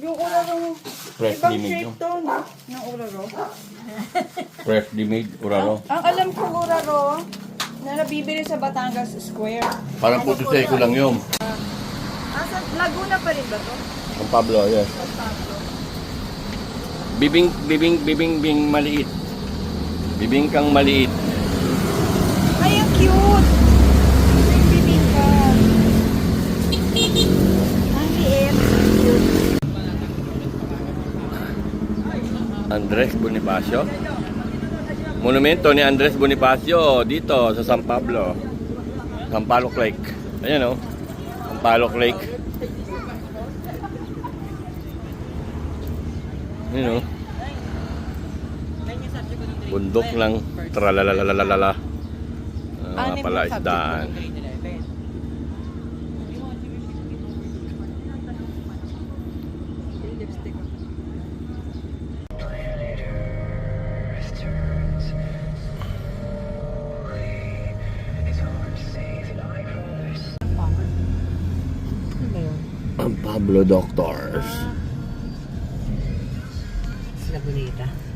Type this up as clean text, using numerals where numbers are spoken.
Yung uraro. Freshly Ibang made shape yung. to, no? Ng uraro. Freshly made uraro. Ang alam ko uraro, na nabibili sa Batangas Square. Parang puto seco lang yun. Asa, Laguna pa rin ba to? San Pablo, yes. San Pablo. Bibing maliit. Bibing kang maliit. Ay, ang cute! Yung bibingka. Ang liit. Cute. Andres Bonifacio. Monumento ni Andres Bonifacio dito sa San Pablo. Sampaloc Lake. Ayan o. Sampaloc Lake. Ayan o. Bundok ng tralalalalala. Palaisdaan. Ang Pablo Doctors. Sila bonita.